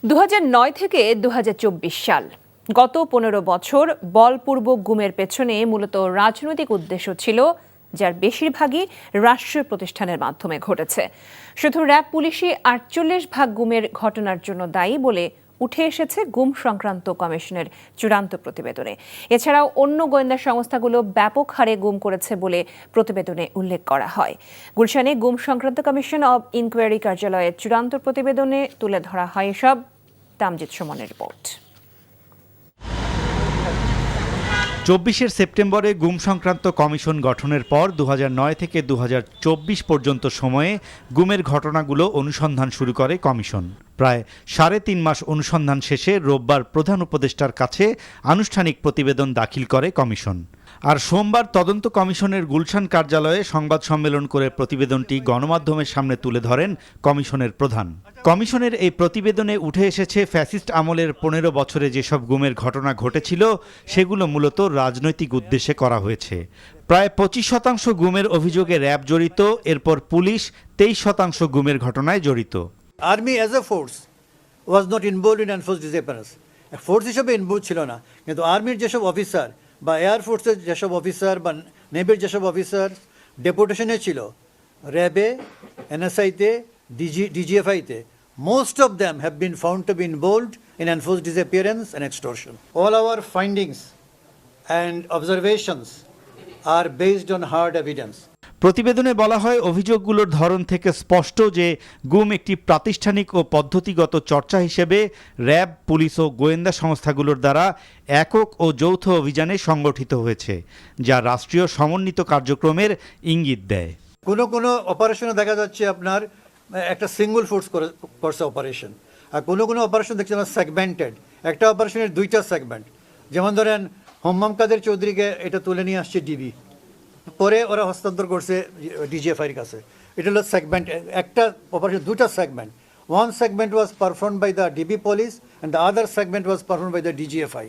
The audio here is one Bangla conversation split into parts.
2009 থেকে 2024 সাল গত 15 বছর বলপূর্বক গুমের পেছনে মূলত রাজনৈতিক উদ্দেশ্য ছিল, যার বেশিরভাগই রাষ্ট্রীয় প্রতিষ্ঠানের মাধ্যমে ঘটেছে। শুধু র্যাব পুলিশই 48% গুমের ঘটনার জন্য দায়ী বলে উঠে এসেছে গুম সংক্রান্ত কমিশনের চূড়ান্ত প্রতিবেদনে। এছাড়াও অন্য গোয়েন্দা সংস্থাগুলো ব্যাপক হারে গুম করেছে বলে প্রতিবেদনে উল্লেখ করা হয়। গুলশানে গুম সংক্রান্ত কমিশন অব ইনকোয়ারি কার্যালয়ের চূড়ান্ত প্রতিবেদনে তুলে ধরা হয় এসব। তামজিদ সুমনের রিপোর্ট। 24 সেপ্টেম্বরে গুম সংক্রান্ত কমিশন গঠনের পর 2009 থেকে 2024 পর্যন্ত সময়ে গুমের ঘটনাগুলো অনুসন্ধান শুরু করে কমিশন। প্রায় 3.5 মাস অনুসন্ধান শেষে রোববার প্রধান উপদেষ্টার কাছে আনুষ্ঠানিক প্রতিবেদন দাখিল করে কমিশন। আর সোমবার তদন্ত কমিশনের গুলশান কার্যালয়ে সংবাদ সম্মেলন করে প্রতিবেদনটি গণমাধ্যমের সামনে তুলে ধরেন কমিশনের প্রধান। কমিশনের এই প্রতিবেদনে উঠে এসেছে ফ্যাসিস্ট আমলের 15 বছরে যেসব গুমের ঘটনা ঘটেছিল সেগুলো মূলত রাজনৈতিক উদ্দেশ্যে করা হয়েছে। প্রায় 25% গুমের অভিযোগে র্যাব জড়িত, এরপর পুলিশ 23% গুমের ঘটনায় জড়িত। Army as a force was not involved in enforced disappearance. Force হিসেবে ইনভলভ ছিল না, কিন্তু আর্মির যেসব অফিসার বা এয়ারফোর্সের যেসব অফিসার বা নেভির যেসব অফিসার ডেপুটেশনে ছিল, র্যাবে, এনএসআইতে, ডিজিএফআইতে, most of them have been found to be involved in enforced disappearance and extortion. All our findings and observations are based on hard evidence. প্রতিবেদনে বলা হয়, অভিযোগগুলোর ধরন থেকে স্পষ্ট যে গুম একটি প্রাতিষ্ঠানিক ও পদ্ধতিগত চর্চা হিসেবে র্যাব, পুলিশ ও গোয়েন্দা সংস্থাগুলোর দ্বারা একক ও যৌথ অভিযানে সংগঠিত হয়েছে, যা রাষ্ট্রীয় সমন্বিত কার্যক্রমের ইঙ্গিত দেয়। কোনো অপারেশনে দেখা যাচ্ছে আপনার একটা সিঙ্গল ফোর্স করছে অপারেশন, আর কোনো অপারেশন দেখছি আমরা সেগমেন্টেড, একটা অপারেশনের 2টা সেগমেন্ট। যেমন ধরেন হোম্মাম কাদের চৌধুরীকে এটা তুলে নিয়ে আসছে ডিবি, পরে ওরা হস্তান্তর করছে ডিজিএফআইয়ের কাছে। এটা হলো সেগমেন্ট, একটা অপারেশন 2টা segment. One segment was perform by the DB police and the other segment was perform by the DGFI.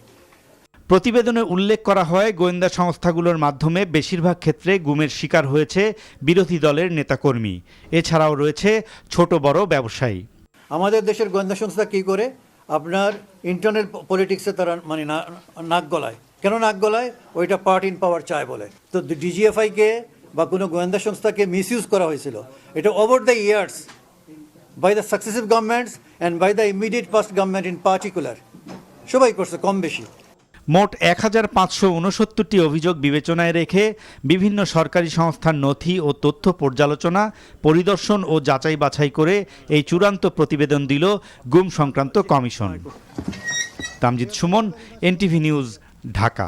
প্রতিবেদনে উল্লেখ করা হয়, গোয়েন্দা সংস্থাগুলোর মাধ্যমে বেশিরভাগ ক্ষেত্রে গুমের শিকার হয়েছে বিরোধী দলের নেতাকর্মী। এছাড়াও রয়েছে ছোট বড় ব্যবসায়ী। আমাদের দেশের গোয়েন্দা সংস্থা কী করে আপনার ইন্টারনাল পলিটিক্সে তারা মানে নাক গলায়। কেন নাক গলায়? ওইটা পার্ট ইন পাওয়ার চায় বলে। তো ডিজিএফআইকে বা কোনো গোয়েন্দা সংস্থাকে মিসইউজ করা হয়েছিল। এটা over the years by the successive governments and by the immediate past government in particular, সবাই করছে কম বেশি। মোট 1569টি অভিযোগ বিবেচনায় রেখে বিভিন্ন সরকারি সংস্থার নথি ও তথ্য পর্যালোচনা, পরিদর্শন ও যাচাই বাছাই করে এই চূড়ান্ত প্রতিবেদন দিল গুম সংক্রান্ত commission. Tamjid Suman, NTV news, Dhaka.